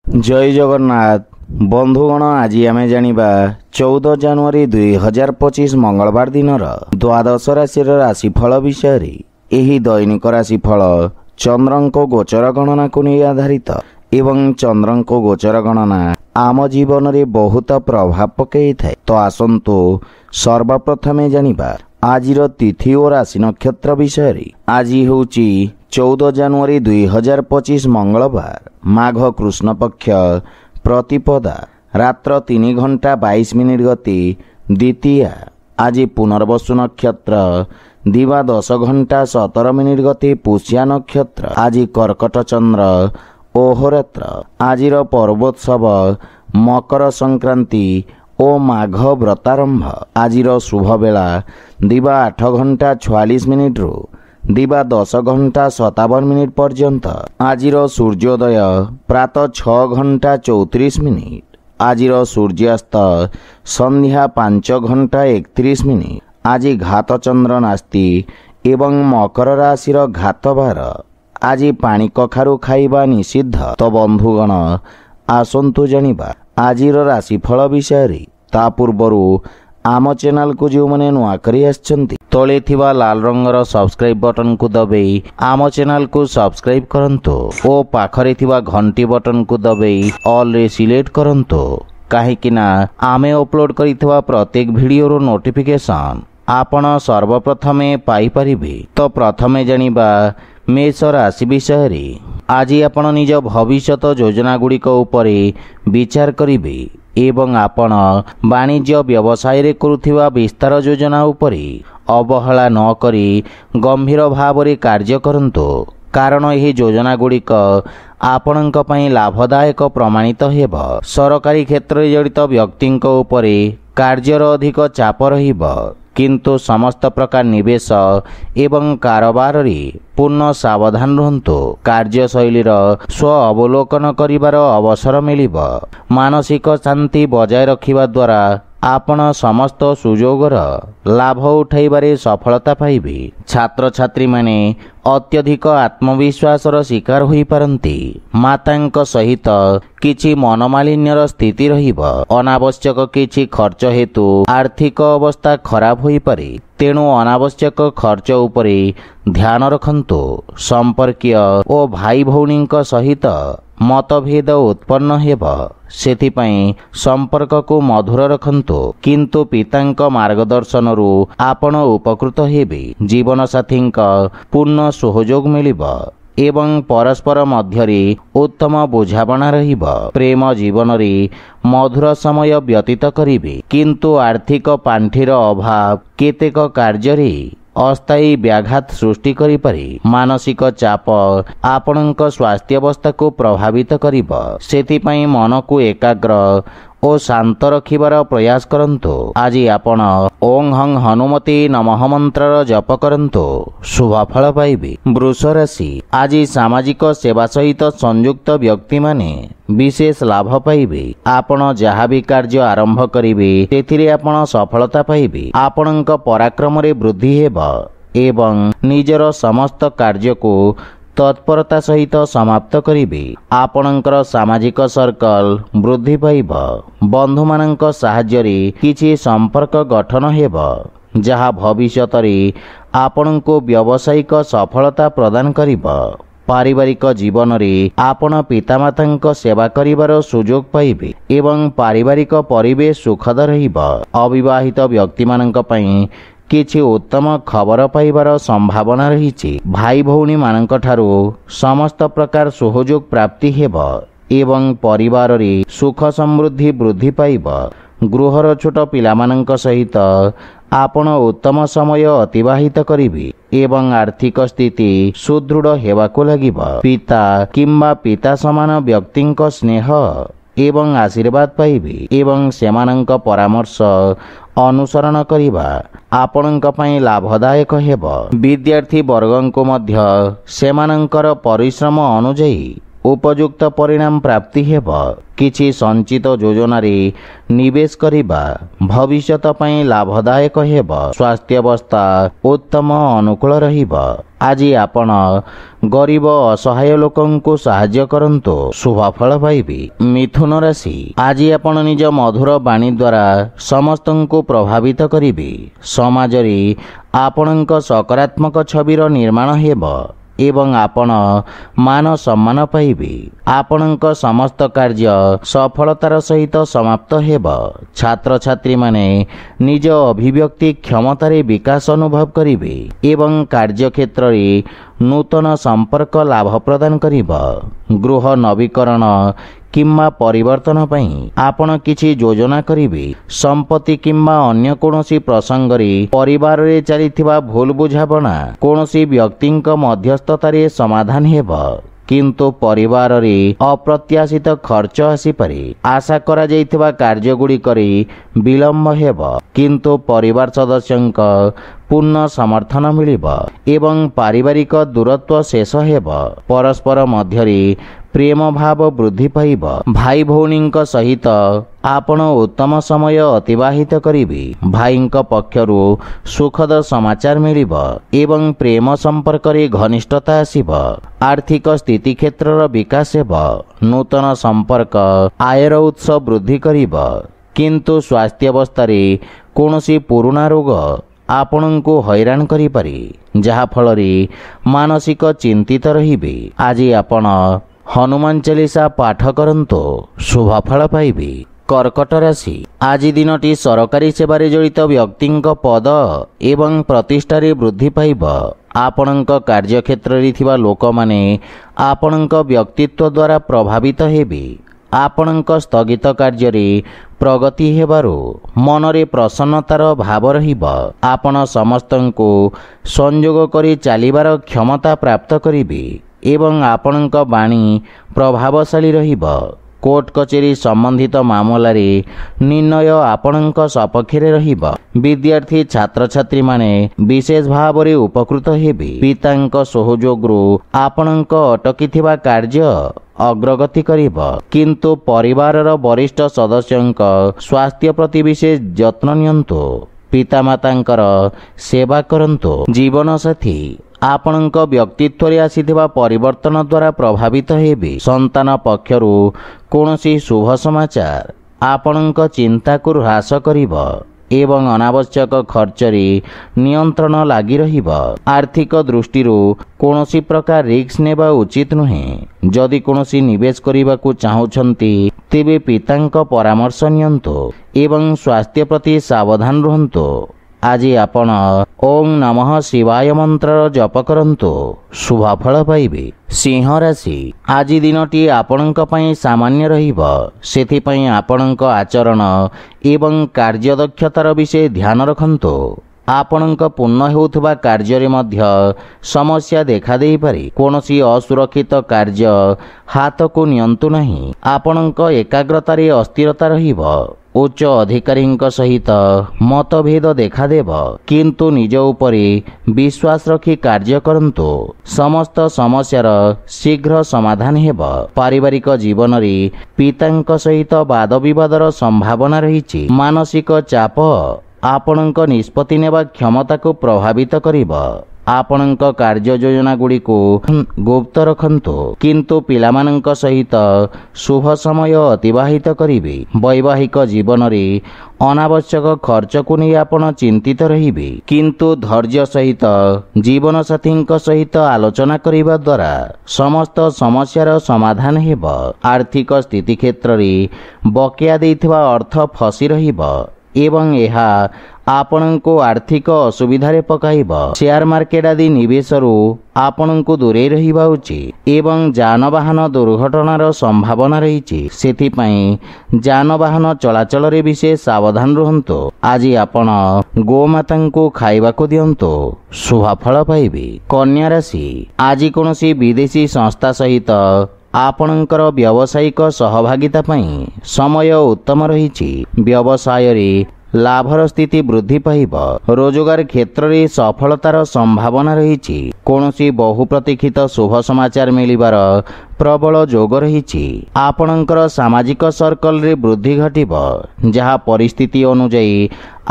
जय जगन्नाथ बंधुगण आज आम जानिबा 14 जनवरी 2025 मंगलवार दिन द्वादश राशि राशिफल विषय रे। एही दैनिक राशिफल चंद्रंको गोचर गणना को नहीं आधारित एवं चंद्रंको गोचर गणना आम जीवन रे बहुत प्रभाव पकई थाए। तो आसंतु सर्वप्रथमे जानिबा आजिर तिथि और राशि नक्षत्र विषय रे। आज होची 14 जनवरी 2025 मंगलवार माघ कृष्ण पक्ष प्रतिपदा रात्र 3 घंटा 22 मिनिट गति द्वितीया। आज पुनर्वसु नक्षत्र दिवा 10 घंटा 17 मिनिट गति पुष्या नक्षत्र। आज कर्कट चंद्र ओहरात्र। आजिर पर्वोत्सव मकर संक्रांति ओ माघ व्रतारंभ। आजिर शुभ बेला दिवा 8 घंटा 46 मिनिट रु दिवा 10 घंटा 57 मिनिट पर्यंत। आजिर सूर्योदय प्रातः 6 घंटा 34 मिनिट। आजिर सूर्यास्त संध्या 5 घंटा 31 मिनिट। आज घात चंद्र नास्ति एवं मकर राशि घात बार। आज पानी कखारु खाइबा निषिद्ध। तो बंधुगण आसंतु जानिबा आजिर राशिफल विषय रे। ता पूर्वरु आम चैनल को जो मैंने नुआ करी आछंती तले थिबा लाल रंगर सब्सक्राइब बटन को दबाई आम चैनल को सब्सक्राइब करंतो ओ पाखरे थिबा घंटी बटन को दबाई ऑल रे सिलेक्ट करंतो काहेकि ना आमे अपलोड करिथबा प्रत्येक वीडियो रो नोटिफिकेशन आपण सर्वप्रथमे पाई परिबे। तो प्रथमे जानिबा मेष राशि विषय रे। आज आपण निज भविष्यत योजना गुड़िक उपरे विचार करिबे एवं आपण वाणिज्य व्यवसाय रे करुथिबा विस्तार योजना उपरे अवहेला न करी गंभीर भाव रे कार्य करंतो कारण यही योजना गुड़िक आपणक पई लाभदायक प्रमाणित हेब। सरकारी क्षेत्र रे जड़ित व्यक्तिंक उपरे कार्यर अधिक चाप रहिब किंतु समस्त प्रकार निवेश एवं कारोबार रे पूर्ण सावधान रहंतो। कार्यशैलीर स्व अवलोकन करिवार अवसर मिलिब। मानसिक शांति बजाय रखिबा द्वारा आपण समस्त सुजोगर लाभ उठाइबारे सफलता पाइबे। छात्र छात्री माने अत्यधिक आत्मविश्वासर शिकार होई पारंती। मातांक सहित किछि मनमालिन्यर स्थिति रहिब। अनावश्यक किछि खर्च हेतु आर्थिक अवस्था खराब होई पारे तेणु अनावश्यक खर्च उपरे ध्यान रखंतु। संपर्कीय ओ भाई भौणींक सहित मतभेद उत्पन्न हेब सेथिपाई संपर्क को मधुर रखंतु किंतु पितांक मार्गदर्शन रु आपण उपकृत हेबे। जीवन साथींक पूर्ण सहयोग मिलिब एवं परस्पर मध्यरे उत्तम बुझाबणा रहिब। प्रेम जीवन रे मधुर समय व्यतीत करिबे किंतु आर्थिक पांठीर अभाव केतेक कार्य रे अस्थायी व्याघात सृष्टि करि पारे। मानसिक चाप आपणक स्वास्थ्य अवस्था को प्रभावित करिब सेथिपाई मन को एकाग्र ओ शांत रखिबार प्रयास करंतो। आज आपण ओं हं हनुमते नमः मंत्र जप करंतो शुभ फल पाइबे। वृष राशि आज सामाजिक सेवा सहित संयुक्त व्यक्ति माने विशेष लाभ पाइबे। आपण जहा भी कार्य आरंभ करिवे तेथिरे आपण सफलता पाइबे। आपणक पराक्रम रे वृद्धि हेब एवं निजर समस्त कार्य को तत्परता सहित समाप्त करिवे। आपणकर सामाजिक सर्कल वृद्धि पाइब। बंधु मानक साहाय्य रे किछि संपर्क गठन हेब जहा भविष्यत रे आपणको व्यावसायिक सफलता प्रदान करिब। पारिवारिक जीवन रे आपण पितामातांक सेवा करिवार सुयोग पाइबे एवं पारिवारिक परिवेश सुखद रहिब। अविवाहित व्यक्ति मानक पई किछि उत्तम खबर पाइबार संभावना रहिछि। भाई भौणी मानक ठारू समस्त प्रकार सहयोग प्राप्ति हेब एवं परिवार रे सुख समृद्धि वृद्धि पाइब। गृहर छोट पिला मानक सहित आपण उत्तम समय अतिबाहित करिबे एवं आर्थिक स्थिति सुदृढ़ हेबाको लागिब। पिता किंबा पिता समान व्यक्तिंक स्नेह एवं आशीर्वाद पाइबे एवं सेमानंक परामर्श अनुसरण करिबा आपणक पई लाभदायक हेब। विद्यार्थी वर्गंको मध्य सेमानंकर परिश्रम अनुଯାयी ଉପଯୁକ୍ତ ପରିଣାମ ପ୍ରାପ୍ତି ହେବ। କିଛି ସଞ୍ଚିତ ଯୋଜନାରେ ନିବେଶ କରିବା ଭବିଷ୍ୟତ ପାଇଁ ଲାଭଦାୟକ ହେବ। ସ୍ୱାସ୍ଥ୍ୟାବସ୍ଥା ଉତ୍ତମ ଅନୁକୂଳ ରହିବ। ଆଜି ଆପଣ ଗରିବ ଅସହାୟ ଲୋକଙ୍କୁ ସାହାଯ୍ୟ କରନ୍ତୁ, ଶୁଭ ଫଳ ପାଇବେ। ମିଥୁନ ରାଶି, ଆଜି ଆପଣ ନିଜ ମଧୁର ବାଣୀ ଦ୍ୱାରା ସମସ୍ତଙ୍କୁ ପ୍ରଭାବିତ କରିବେ। ସମାଜରେ ଆପଣଙ୍କ ସକାରାତ୍ମକ ଛବିର ନିର୍ମାଣ ହେବ ଏବଂ ଆପଣ ମାନ ସମ୍ମାନ ପାଇବେ। ଆପଣଙ୍କ ସମସ୍ତ କାର୍ଯ୍ୟ ସଫଳତାର ସହିତ ସମାପ୍ତ ହେବ। ଛାତ୍ରଛାତ୍ରୀମାନେ ନିଜ ଅଭିବ୍ୟକ୍ତି କ୍ଷମତାରେ ବିକାଶ ଅନୁଭବ କରିବେ ଏବଂ କାର୍ଯ୍ୟକ୍ଷେତ୍ରରେ ନୂତନ ସମ୍ପର୍କ ଲାଭ ପ୍ରଦାନ କରିବ। ଗୃହ ନବୀକରଣ କିମ୍ବା ପରିବର୍ତ୍ତନ ପାଇଁ ଆପଣ କିଛି ଯୋଜନା କରିବେ। ସମ୍ପତ୍ତି କିମ୍ବା ଅନ୍ୟ କୌଣସି ପ୍ରସଙ୍ଗରେ ପରିବାରରେ ଚାଲିଥିବା ଭୁଲ ବୁଝାମଣା କୌଣସି ବ୍ୟକ୍ତିଙ୍କ ମଧ୍ୟସ୍ଥତାରେ ସମାଧାନ ହେବ, କିନ୍ତୁ ପରିବାରରେ ଅପ୍ରତ୍ୟାଶିତ ଖର୍ଚ୍ଚ ଆସିପାରେ। ଆଶା କରାଯାଇଥିବା କାର୍ଯ୍ୟଗୁଡ଼ିକରେ ବିଳମ୍ବ ହେବ, କିନ୍ତୁ ପରିବାର ସଦସ୍ୟଙ୍କ ପୂର୍ଣ୍ଣ ସମର୍ଥନ ମିଳିବ ଏବଂ ପାରିବାରିକ ଦୂରତ୍ୱ ଶେଷ ହେବ। ପରସ୍ପର ମଧ୍ୟରେ ପ୍ରେମ ଭାବ ବୃଦ୍ଧି ପାଇବ। ଭାଇ ଭଉଣୀଙ୍କ ସହିତ ଆପଣ ଉତ୍ତମ ସମୟ ଅତିବାହିତ କରିବେ। ଭାଇଙ୍କ ପକ୍ଷରୁ ସୁଖଦ ସମାଚାର ମିଳିବ ଏବଂ ପ୍ରେମ ସମ୍ପର୍କରେ ଘନିଷ୍ଠତା ଆସିବ। ଆର୍ଥିକ ସ୍ଥିତି କ୍ଷେତ୍ରର ବିକାଶ ହେବ। ନୂତନ ସମ୍ପର୍କ ଆୟର ଉତ୍ସ ବୃଦ୍ଧି କରିବ, କିନ୍ତୁ ସ୍ୱାସ୍ଥ୍ୟାବସ୍ଥାରେ କୌଣସି ପୁରୁଣା ରୋଗ ଆପଣଙ୍କୁ ହଇରାଣ କରିପାରେ, ଯାହାଫଳରେ ମାନସିକ ଚିନ୍ତିତ ରହିବେ। ଆଜି ଆପଣ ହନୁମାନ ଚାଳିଶା ପାଠ କରନ୍ତୁ, ଶୁଭ ଫଳ ପାଇବେ। କର୍କଟ ରାଶି, ଆଜି ଦିନଟି ସରକାରୀ ସେବାରେ ଜଡ଼ିତ ବ୍ୟକ୍ତିଙ୍କ ପଦ ଏବଂ ପ୍ରତିଷ୍ଠାରେ ବୃଦ୍ଧି ପାଇବ। ଆପଣଙ୍କ କାର୍ଯ୍ୟକ୍ଷେତ୍ରରେ ଥିବା ଲୋକମାନେ ଆପଣଙ୍କ ବ୍ୟକ୍ତିତ୍ୱ ଦ୍ୱାରା ପ୍ରଭାବିତ ହେବେ। ଆପଣଙ୍କ ସ୍ଥଗିତ କାର୍ଯ୍ୟରେ ପ୍ରଗତି ହେବାରୁ ମନରେ ପ୍ରସନ୍ନତାର ଭାବ ରହିବ। ଆପଣ ସମସ୍ତଙ୍କୁ ସଂଯୋଗ କରି ଚାଲିବାର କ୍ଷମତା ପ୍ରାପ୍ତ କରିବେ ଏବଂ ଆପଣଙ୍କ ବାଣୀ ପ୍ରଭାବଶାଳୀ ରହିବ। କୋର୍ଟ କଚେରୀ ସମ୍ବନ୍ଧିତ ମାମଲାରେ ନିର୍ଣ୍ଣୟ ଆପଣଙ୍କ ସପକ୍ଷରେ ରହିବ। ବିଦ୍ୟାର୍ଥୀ ଛାତ୍ରଛାତ୍ରୀମାନେ ବିଶେଷ ଭାବରେ ଉପକୃତ ହେବେ। ପିତାଙ୍କ ସହଯୋଗରୁ ଆପଣଙ୍କ ଅଟକିଥିବା କାର୍ଯ୍ୟ ଅଗ୍ରଗତି କରିବ, କିନ୍ତୁ ପରିବାରର ବରିଷ୍ଠ ସଦସ୍ୟଙ୍କ ସ୍ୱାସ୍ଥ୍ୟ ପ୍ରତି ବିଶେଷ ଯତ୍ନ ନିଅନ୍ତୁ। ପିତାମାତାଙ୍କର ସେବା କରନ୍ତୁ। ଜୀବନସାଥୀ ଆପଣଙ୍କ ବ୍ୟକ୍ତିତ୍ୱରେ ଆସିଥିବା ପରିବର୍ତ୍ତନ ଦ୍ୱାରା ପ୍ରଭାବିତ ହେବେ। ସନ୍ତାନ ପକ୍ଷରୁ କୌଣସି ଶୁଭ ସମାଚାର ଆପଣଙ୍କ ଚିନ୍ତାକୁ ହ୍ରାସ କରିବ ଏବଂ ଅନାବଶ୍ୟକ ଖର୍ଚ୍ଚରେ ନିୟନ୍ତ୍ରଣ ଲାଗି ରହିବ। ଆର୍ଥିକ ଦୃଷ୍ଟିରୁ କୌଣସି ପ୍ରକାର ରିସ୍କ ନେବା ଉଚିତ ନୁହେଁ। ଯଦି କୌଣସି ନିବେଶ କରିବାକୁ ଚାହୁଁଛନ୍ତି, ତେବେ ପିତାଙ୍କ ପରାମର୍ଶ ନିଅନ୍ତୁ ଏବଂ ସ୍ୱାସ୍ଥ୍ୟ ପ୍ରତି ସାବଧାନ ରୁହନ୍ତୁ। ଆଜି ଆପଣ ଓಂ ନମଃ ଶିବାୟ ମନ୍ତ୍ରର ଜପ କରନ୍ତୁ, ଶୁଭ ଫଳ ପାଇବେ। ସିଂହ ରାଶି, ଆଜି ଦିନଟି ଆପଣଙ୍କ ପାଇଁ ସାମାନ୍ୟ ରହିବ। ସେଥିପାଇଁ ଆପଣଙ୍କ ଆଚରଣ ଏବଂ କାର୍ଯ୍ୟଦକ୍ଷତାର ବିଷୟ ଧ୍ୟାନ ରଖନ୍ତୁ। ଆପଣଙ୍କ ପୂର୍ଣ୍ଣ ହେଉଥିବା କାର୍ଯ୍ୟରେ ମଧ୍ୟ ସମସ୍ୟା ଦେଖାଦେଇପାରେ। କୌଣସି ଅସୁରକ୍ଷିତ କାର୍ଯ୍ୟ ହାତକୁ ନିଅନ୍ତୁ ନାହିଁ। ଆପଣଙ୍କ ଏକାଗ୍ରତାରେ ଅସ୍ଥିରତା ରହିବ। ଉଚ୍ଚ ଅଧିକାରୀଙ୍କ ସହିତ ମତଭେଦ ଦେଖାଦେବ, କିନ୍ତୁ ନିଜ ଉପରେ ବିଶ୍ୱାସ ରଖି କାର୍ଯ୍ୟ କରନ୍ତୁ। ସମସ୍ତ ସମସ୍ୟାର ଶୀଘ୍ର ସମାଧାନ ହେବ। ପାରିବାରିକ ଜୀବନରେ ପିତାଙ୍କ ସହିତ ବାଦବିବାଦର ସମ୍ଭାବନା ରହିଛି। ମାନସିକ ଚାପ ଆପଣଙ୍କ ନିଷ୍ପତ୍ତି ନେବା କ୍ଷମତାକୁ ପ୍ରଭାବିତ କରିବ। ଆପଣଙ୍କ କାର୍ଯ୍ୟ ଯୋଜନାଗୁଡ଼ିକୁ ଗୁପ୍ତ ରଖନ୍ତୁ, କିନ୍ତୁ ପିଲାମାନଙ୍କ ସହିତ ଶୁଭ ସମୟ ଅତିବାହିତ କରିବେ। ବୈବାହିକ ଜୀବନରେ ଅନାବଶ୍ୟକ ଖର୍ଚ୍ଚକୁ ନେଇ ଆପଣ ଚିନ୍ତିତ ରହିବେ, କିନ୍ତୁ ଧୈର୍ଯ୍ୟ ସହିତ ଜୀବନସାଥୀଙ୍କ ସହିତ ଆଲୋଚନା କରିବା ଦ୍ୱାରା ସମସ୍ତ ସମସ୍ୟାର ସମାଧାନ ହେବ। ଆର୍ଥିକ ସ୍ଥିତି କ୍ଷେତ୍ରରେ ବକେୟା ଦେଇଥିବା ଅର୍ଥ ଫସି ରହିବ ଏବଂ ଏହା ଆପଣଙ୍କୁ ଆର୍ଥିକ ଅସୁବିଧାରେ ପକାଇବ। ସେୟାର ମାର୍କେଟ ଆଦି ନିବେଶରୁ ଆପଣଙ୍କୁ ଦୂରେଇ ରହିବା ଉଚିତ ଏବଂ ଯାନବାହନ ଦୁର୍ଘଟଣାର ସମ୍ଭାବନା ରହିଛି। ସେଥିପାଇଁ ଯାନବାହନ ଚଳାଚଳରେ ବିଶେଷ ସାବଧାନ ରୁହନ୍ତୁ। ଆଜି ଆପଣ ଗୋମାତାଙ୍କୁ ଖାଇବାକୁ ଦିଅନ୍ତୁ, ଶୁଭ ଫଳ ପାଇବେ। କନ୍ୟା ରାଶି, ଆଜି କୌଣସି ବିଦେଶୀ ସଂସ୍ଥା ସହିତ ଆପଣଙ୍କର ବ୍ୟବସାୟିକ ସହଭାଗିତା ପାଇଁ ସମୟ ଉତ୍ତମ ରହିଛି। ବ୍ୟବସାୟରେ ଲାଭର ସ୍ଥିତି ବୃଦ୍ଧି ପାଇବ। ରୋଜଗାର କ୍ଷେତ୍ରରେ ସଫଳତାର ସମ୍ଭାବନା ରହିଛି। କୌଣସି ବହୁ ପ୍ରତୀକ୍ଷିତ ଶୁଭ ସମାଚାର ମିଳିବାର ପ୍ରବଳ ଯୋଗ ରହିଛି। ଆପଣଙ୍କର ସାମାଜିକ ସର୍କଲରେ ବୃଦ୍ଧି ଘଟିବ, ଯାହା ପରିସ୍ଥିତି ଅନୁଯାୟୀ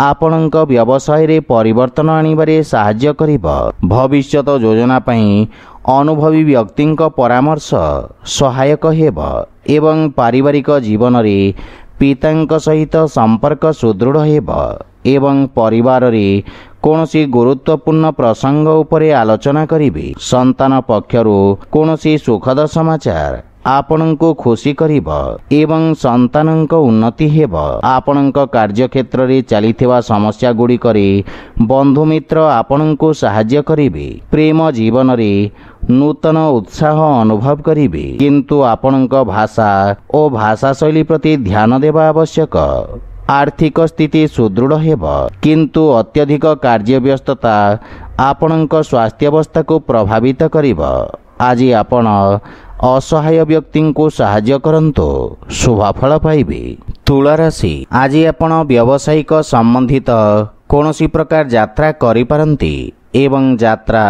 ଆପଣଙ୍କ ବ୍ୟବସାୟରେ ପରିବର୍ତ୍ତନ ଆଣିବାରେ ସାହାଯ୍ୟ କରିବ। ଭବିଷ୍ୟତ ଯୋଜନା ପାଇଁ ଅନୁଭବୀ ବ୍ୟକ୍ତିଙ୍କ ପରାମର୍ଶ ସହାୟକ ହେବ ଏବଂ ପାରିବାରିକ ଜୀବନରେ ପିତାଙ୍କ ସହିତ ସମ୍ପର୍କ ସୁଦୃଢ଼ ହେବ ଏବଂ ପରିବାରରେ କୌଣସି ଗୁରୁତ୍ୱପୂର୍ଣ୍ଣ ପ୍ରସଙ୍ଗ ଉପରେ ଆଲୋଚନା କରିବେ। ସନ୍ତାନ ପକ୍ଷରୁ କୌଣସି ସୁଖଦ ସମାଚାର ଆପଣଙ୍କୁ ଖୁସି କରିବ ଏବଂ ସନ୍ତାନଙ୍କ ଉନ୍ନତି ହେବ। ଆପଣଙ୍କ କାର୍ଯ୍ୟକ୍ଷେତ୍ରରେ ଚାଲିଥିବା ସମସ୍ୟା ଗୁଡ଼ିକରେ ବନ୍ଧୁମିତ୍ର ଆପଣଙ୍କୁ ସାହାଯ୍ୟ କରିବେ। ପ୍ରେମ ଜୀବନରେ ନୂତନ ଉତ୍ସାହ ଅନୁଭବ କରିବେ, କିନ୍ତୁ ଆପଣଙ୍କ ଭାଷା ଓ ଭାଷାଶୈଳୀ ପ୍ରତି ଧ୍ୟାନ ଦେବା ଆବଶ୍ୟକ। ଆର୍ଥିକ ସ୍ଥିତି ସୁଦୃଢ଼ ହେବ, କିନ୍ତୁ ଅତ୍ୟଧିକ କାର୍ଯ୍ୟବ୍ୟସ୍ତତା ଆପଣଙ୍କ ସ୍ୱାସ୍ଥ୍ୟାବସ୍ଥାକୁ ପ୍ରଭାବିତ କରିବ। ଆଜି ଆପଣ ଅସହାୟ ବ୍ୟକ୍ତିଙ୍କୁ ସାହାଯ୍ୟ କରନ୍ତୁ, ଶୁଭଫଳ ପାଇବେ। ତୁଳା ରାଶି, ଆଜି ଆପଣ ବ୍ୟବସାୟିକ ସମ୍ବନ୍ଧିତ କୌଣସି ପ୍ରକାର ଯାତ୍ରା କରିପାରନ୍ତି ଏବଂ ଯାତ୍ରା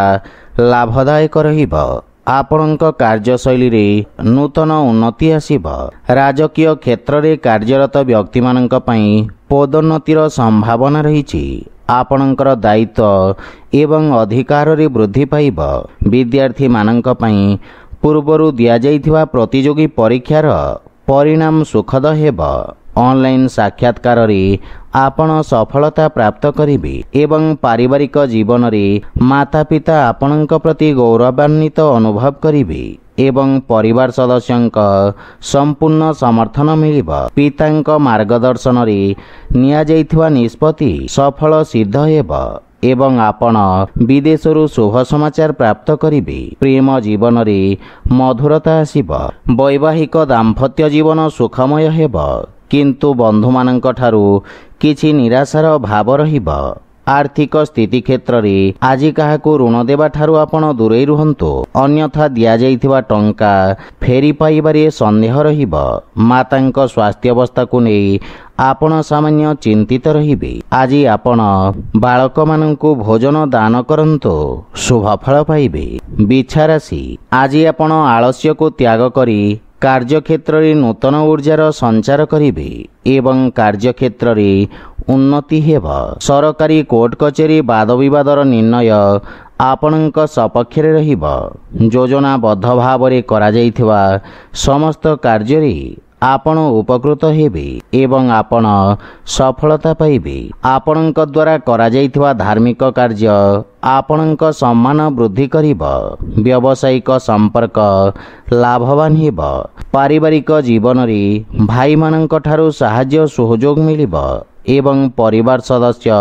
ଲାଭଦାୟକ ରହିବ। ଆପଣଙ୍କ କାର୍ଯ୍ୟଶୈଳୀରେ ନୂତନ ଉନ୍ନତି ଆସିବ। ରାଜକୀୟ କ୍ଷେତ୍ରରେ କାର୍ଯ୍ୟରତ ବ୍ୟକ୍ତିମାନଙ୍କ ପାଇଁ ପଦୋନ୍ନତିର ସମ୍ଭାବନା ରହିଛି। ଆପଣଙ୍କର ଦାୟିତ୍ୱ ଏବଂ ଅଧିକାରରେ ବୃଦ୍ଧି ପାଇବ। ବିଦ୍ୟାର୍ଥୀମାନଙ୍କ ପାଇଁ ପୂର୍ବରୁ ଦିଆଯାଇଥିବା ପ୍ରତିଯୋଗୀ ପରୀକ୍ଷାର ପରିଣାମ ସୁଖଦ ହେବ। ଅନଲାଇନ୍ ସାକ୍ଷାତକାରରେ ଆପଣ ସଫଳତା ପ୍ରାପ୍ତ କରିବେ ଏବଂ ପାରିବାରିକ ଜୀବନରେ ମାତାପିତା ଆପଣଙ୍କ ପ୍ରତି ଗୌରବାନ୍ୱିତ ଅନୁଭବ କରିବେ ଏବଂ ପରିବାର ସଦସ୍ୟଙ୍କ ସମ୍ପୂର୍ଣ୍ଣ ସମର୍ଥନ ମିଳିବ। ପିତାଙ୍କ ମାର୍ଗଦର୍ଶନରେ ନିଆଯାଇଥିବା ନିଷ୍ପତ୍ତି ସଫଳ ସିଦ୍ଧ ହେବ ଏବଂ ଆପଣ ବିଦେଶରୁ ଶୁଭ ସମାଚାର ପ୍ରାପ୍ତ କରିବେ। ପ୍ରେମ ଜୀବନରେ ମଧୁରତା ଆସିବ। ବୈବାହିକ ଦାମ୍ପତ୍ୟ ଜୀବନ ସୁଖମୟ ହେବ, କିନ୍ତୁ ବନ୍ଧୁମାନଙ୍କ ଠାରୁ କିଛି ନିରାଶାର ଭାବ ରହିବ। ଆର୍ଥିକ ସ୍ଥିତି କ୍ଷେତ୍ରରେ ଆଜି କାହାକୁ ଋଣ ଦେବା ଠାରୁ ଆପଣ ଦୂରେଇ ରୁହନ୍ତୁ, ଅନ୍ୟଥା ଦିଆଯାଇଥିବା ଟଙ୍କା ଫେରି ପାଇବାରେ ସନ୍ଦେହ ରହିବ। ମାତାଙ୍କ ସ୍ୱାସ୍ଥ୍ୟାବସ୍ଥାକୁ ନେଇ ଆପଣ ସାମାନ୍ୟ ଚିନ୍ତିତ ରହିବେ। ଆଜି ଆପଣ ବାଳକମାନଙ୍କୁ ଭୋଜନ ଦାନ କରନ୍ତୁ, ଶୁଭଫଳ ପାଇବେ। ବିଛା ରାଶି, ଆଜି ଆପଣ ଆଳସ୍ୟକୁ ତ୍ୟାଗ କରି କାର୍ଯ୍ୟକ୍ଷେତ୍ରରେ ନୂତନ ଊର୍ଜାର ସଞ୍ଚାର କରିବେ ଏବଂ କାର୍ଯ୍ୟକ୍ଷେତ୍ରରେ ଉନ୍ନତି ହେବ। ସରକାରୀ କୋର୍ଟ କଚେରୀ ବାଦବିବାଦର ନିର୍ଣ୍ଣୟ ଆପଣଙ୍କ ସପକ୍ଷରେ ରହିବ। ଯୋଜନାବଦ୍ଧ ଭାବରେ କରାଯାଇଥିବା ସମସ୍ତ କାର୍ଯ୍ୟରେ ଆପଣ ଉପକୃତ ହେବେ ଏବଂ ଆପଣ ସଫଳତା ପାଇବେ। ଆପଣଙ୍କ ଦ୍ୱାରା କରାଯାଇଥିବା ଧାର୍ମିକ କାର୍ଯ୍ୟ ଆପଣଙ୍କ ସମ୍ମାନ ବୃଦ୍ଧି କରିବ। ବ୍ୟବସାୟିକ ସମ୍ପର୍କ ଲାଭବାନ ହେବ। ପାରିବାରିକ ଜୀବନରେ ଭାଇମାନଙ୍କ ଠାରୁ ସାହାଯ୍ୟ ସହଯୋଗ ମିଳିବ ଏବଂ ପରିବାର ସଦସ୍ୟ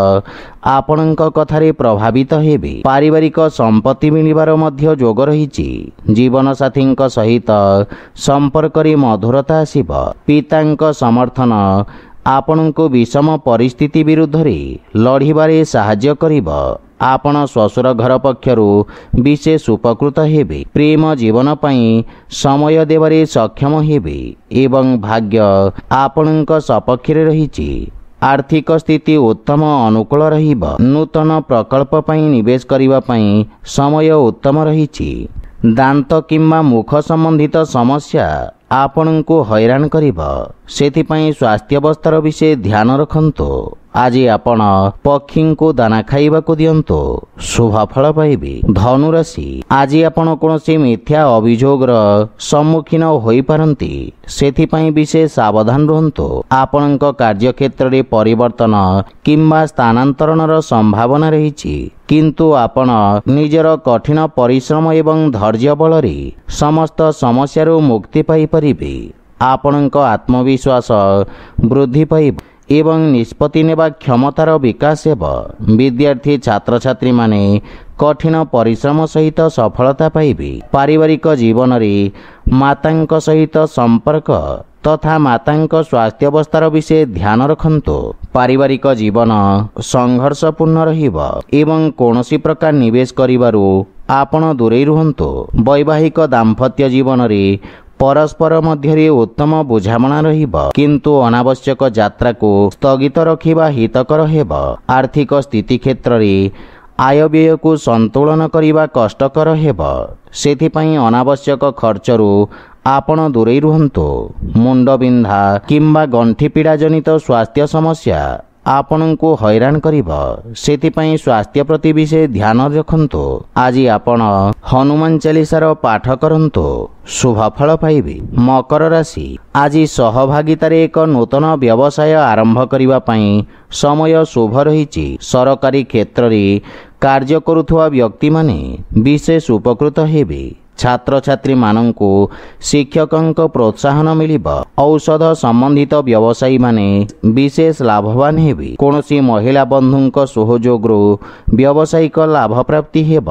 ଆପଣଙ୍କ କଥାରେ ପ୍ରଭାବିତ ହେବେ। ପାରିବାରିକ ସମ୍ପତ୍ତି ମିଳିବାର ମଧ୍ୟ ଯୋଗ ରହିଛି। ଜୀବନସାଥୀଙ୍କ ସହିତ ସମ୍ପର୍କରେ ମଧୁରତା ଆସିବ। ପିତାଙ୍କ ସମର୍ଥନ ଆପଣଙ୍କୁ ବିଷମ ପରିସ୍ଥିତି ବିରୁଦ୍ଧରେ ଲଢ଼ିବାରେ ସାହାଯ୍ୟ କରିବ। ଆପଣ ଶ୍ୱଶୁର ଘର ପକ୍ଷରୁ ବିଶେଷ ଉପକୃତ ହେବେ। ପ୍ରେମ ଜୀବନ ପାଇଁ ସମୟ ଦେବାରେ ସକ୍ଷମ ହେବେ ଏବଂ ଭାଗ୍ୟ ଆପଣଙ୍କ ସପକ୍ଷରେ ରହିଛି। ଆର୍ଥିକ ସ୍ଥିତି ଉତ୍ତମ ଅନୁକୂଳ ରହିବ। ନୂତନ ପ୍ରକଳ୍ପ ପାଇଁ ନିବେଶ କରିବା ପାଇଁ ସମୟ ଉତ୍ତମ ରହିଛି। ଦାନ୍ତ କିମ୍ବା ମୁଖ ସମ୍ବନ୍ଧିତ ସମସ୍ୟା ଆପଣଙ୍କୁ ହଇରାଣ କରିବ, ସେଥିପାଇଁ ସ୍ୱାସ୍ଥ୍ୟାବସ୍ଥାର ବିଷୟ ଧ୍ୟାନ ରଖନ୍ତୁ। ଆଜି ଆପଣ ପକ୍ଷୀଙ୍କୁ ଦାନା ଖାଇବାକୁ ଦିଅନ୍ତୁ, ଶୁଭଫଳ ପାଇବେ। ଧନୁରାଶି, ଆଜି ଆପଣ କୌଣସି ମିଥ୍ୟା ଅଭିଯୋଗର ସମ୍ମୁଖୀନ ହୋଇପାରନ୍ତି, ସେଥିପାଇଁ ବିଶେଷ ସାବଧାନ ରୁହନ୍ତୁ। ଆପଣଙ୍କ କାର୍ଯ୍ୟକ୍ଷେତ୍ରରେ ପରିବର୍ତ୍ତନ କିମ୍ବା ସ୍ଥାନାନ୍ତରଣର ସମ୍ଭାବନା ରହିଛି, କିନ୍ତୁ ଆପଣ ନିଜର କଠିନ ପରିଶ୍ରମ ଏବଂ ଧୈର୍ଯ୍ୟ ବଳରେ ସମସ୍ତ ସମସ୍ୟାରୁ ମୁକ୍ତି ପାଇପାରିବେ। ଆପଣଙ୍କ ଆତ୍ମବିଶ୍ୱାସ ବୃଦ୍ଧି ପାଇବ ଏବଂ ନିଷ୍ପତ୍ତି ନେବା କ୍ଷମତାର ବିକାଶ ହେବ। ବିଦ୍ୟାର୍ଥୀ ଛାତ୍ରଛାତ୍ରୀମାନେ କଠିନ ପରିଶ୍ରମ ସହିତ ସଫଳତା ପାଇବେ। ପାରିବାରିକ ଜୀବନରେ ମାତାଙ୍କ ସହିତ ସମ୍ପର୍କ ତଥା ମାତାଙ୍କ ସ୍ୱାସ୍ଥ୍ୟାବସ୍ଥାର ବିଷୟ ଧ୍ୟାନ ରଖନ୍ତୁ। ପାରିବାରିକ ଜୀବନ ସଂଘର୍ଷପୂର୍ଣ୍ଣ ରହିବ ଏବଂ କୌଣସି ପ୍ରକାର ନିବେଶ କରିବାରୁ ଆପଣ ଦୂରେଇ ରୁହନ୍ତୁ। ବୈବାହିକ ଦାମ୍ପତ୍ୟ ଜୀବନରେ परस्पर मध्य उत्तम बुझामणा रहिब किंतु अनावश्यक यात्रा को स्थगित रखिबा हितकर हेब। आर्थिक स्थिति क्षेत्र में आय व्यय को संतुलन करने कष्टकर हेब। सेथिपाई अनावश्यक खर्चरू आपण दूरे रुहंतु। मुंडबिंधा किंबा गंठी पीड़ा जनित स्वास्थ्य समस्या आपण को हैरान करिब। सेथिपाई स्वास्थ्य प्रति विशेष ध्यान रखंतु। आज आपण हनुमान चालीसार पाठ करंतु, शुभ फल पाइबे। मकर राशि आज सहभागितार एक नूतन व्यवसाय आरंभ करिबा पई समय शुभ रहिछि। सरकारी क्षेत्र में कार्य करुथुवा व्यक्ति माने विशेष उपकृत हेबे। छात्र छात्री मानंकु शिक्षकंक प्रोत्साहन मिलिब। औषध संबंधित व्यवसायी माने विशेष लाभवान हेबे। कोनोसी महिला बंधुंक सहयोगरु व्यावसायिक लाभ प्राप्ति हेब।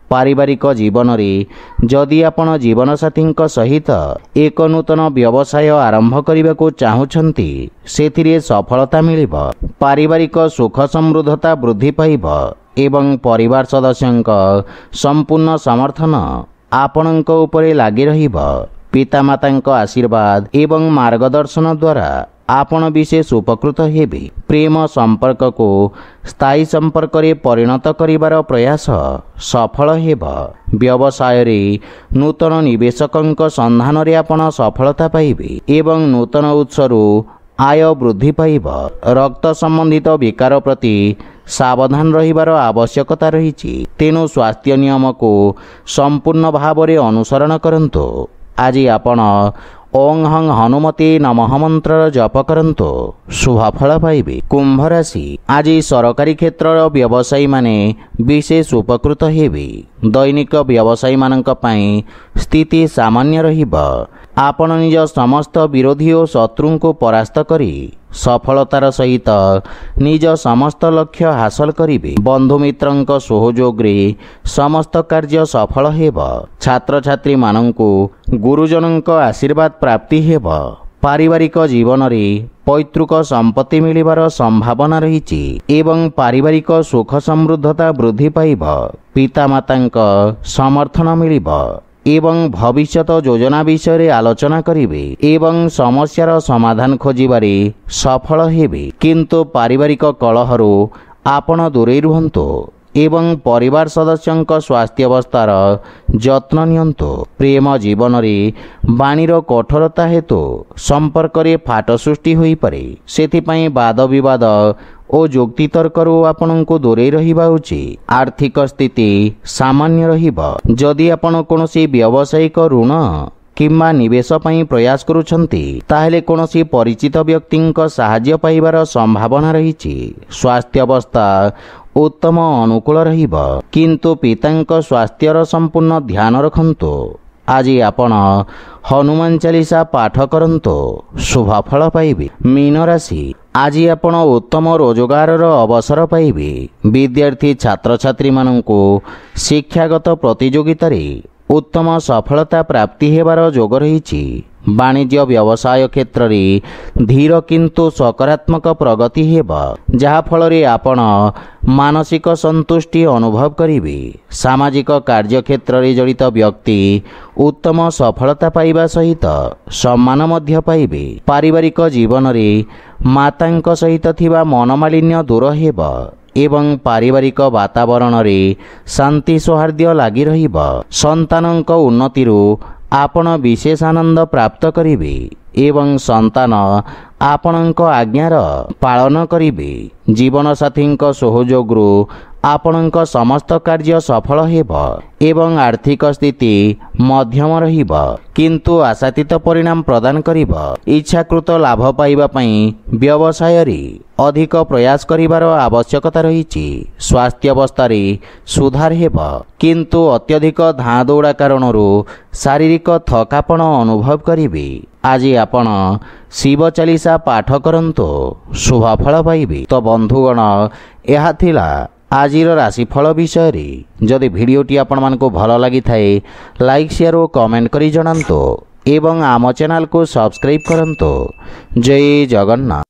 पारिवारिक जीवन रे जदि आपण जीवन साथींक सहित एक नूतन व्यवसाय आरंभ करने को चाहुछंती सेथिरे सफलता मिलिब। पारिवारिक सुख समृद्धता वृद्धि पाइब एवं परिवार सदस्यंक संपूर्ण समर्थन आपणक उपरे लागी रहिब। पितामातांक आशीर्वाद एवं मार्गदर्शन द्वारा आपण विशेष उपकृत हेबे। प्रेम संपर्क को स्थायी संपर्क रे परिणत करिवार प्रयास सफल हेब। व्यवसाय रे नूतन निवेशकंक संधान रे आपण सफलता पाइबे एवं नूतन उत्सरू आय वृद्धि पाइब। रक्त संबंधित विकार प्रति सावधान रहिबार आवश्यकता रहिछि। तेणु स्वास्थ्य नियम को संपूर्ण भाव रे अनुसरण करंतु। आज आपण ओं हं हनुमते नमः मंत्र जप करंतु, शुभ फल पाइबे। कुंभ राशि आज सरकारी क्षेत्र व्यवसायी माने विशेष उपकृत हेबे। दैनिक व्यवसायी मानक पई स्थिति सामान्य रहिब। आपण निज समस्त विरोधी और शत्रु को परास्त करी सफलतार सहित निज समस्त लक्ष्य हासिल करिवे। बंधु मित्रंक सहयोग रे समस्त कार्य सफल हेब। छात्र छात्री मानंकु गुरुजनंक आशीर्वाद प्राप्ति हेब। पारिवारिक जीवन रे पैतृक संपत्ति मिलिबार संभावना रहिछि एवं पारिवारिक सुख समृद्धता वृद्धि पाइब। पितामातांक समर्थन मिलिब एवं भविष्यत योजना विषय रे आलोचना करिवे एवं समस्यार समाधान खोजिबारे सफल हेबे। किंतु पारिवारिक कलहरु आपण दूरे रुहंतु एवं परिवार सदस्यंक स्वास्थ्य अवस्थार जत्न नियंतु। प्रेम जीवन रे बाणीर कठोरता हेतु संपर्क रे फाट सृष्टि होई पारे। सेथिपाई वाद विवाद ओ जुक्ति तर्करू आपणको दूरे रहिबा उचित। आर्थिक स्थिति सामान्य रहिब। जदि आपण कोनोसी व्यावसायिक ऋण किंबा निवेश पई प्रयास करुछंती ताहेले कोनोसी परिचित व्यक्तिंक सहाय्य पाइबार संभावना रहिछि। स्वास्थ्य अवस्था उत्तम अनुकूल रहिब किंतु पितांक स्वास्थ्यर संपूर्ण ध्यान रखंतु। आज आपण हनुमान चालीसा पाठ करंतु, शुभ फल पाइबे। मीन राशि आज आपण उत्तम रोजगार अवसर पाइबे। विद्यार्थी छात्र छात्री मानंको शिक्षागत प्रतियोगिता रे उत्तम सफलता प्राप्ति हेबार योग रहिछि। वाणिज्य व्यवसाय क्षेत्र रे धीर किंतु सकारात्मक प्रगति हेब, जहा फल रे आपण मानसिक संतुष्टि अनुभव करिवे। सामाजिक कार्य क्षेत्र रे जड़ित व्यक्ति उत्तम सफलता पाइबा सहित सम्मान मध्य पाइबे। पारिवारिक जीवन रे मातांक सहित थिबा मनमालिन्य दूर हेब एवं पारिवारिक वातावरण रे शांति सौहार्द्य लागी रहिब। संतानंक उन्नतिरु आपण विशेष आनंद प्राप्त करिवे एवं संतान आपणक आज्ञार पालन करिवे। जीवन साथींक सहयोगरु आपणक समस्त कार्य सफल हेब एवं आर्थिक स्थिति मध्यम रहिब किंतु आशातीत परिणाम प्रदान करिब। इच्छाकृत लाभ पाइबा पई व्यवसाय रे अधिक प्रयास करिवार आवश्यकता रहिछि। स्वास्थ्य अवस्था रे सुधार हेब किंतु अत्यधिक धाँ दौड़ा कारणरू शारीरिक थकापन अनुभव करिवे। आज आपण शिव चालीसा पाठ करंतु, शुभ फल पाइबे। तो बंधुगण यह थिला आजिर राशिफल विषय रे। जदि भिडियोटी आपण मानको भल लागि थाए लाइक शेयर और कमेंट करी जणांतु एवं आम चैनल को सब्सक्राइब करंतु। जय जगन्नाथ।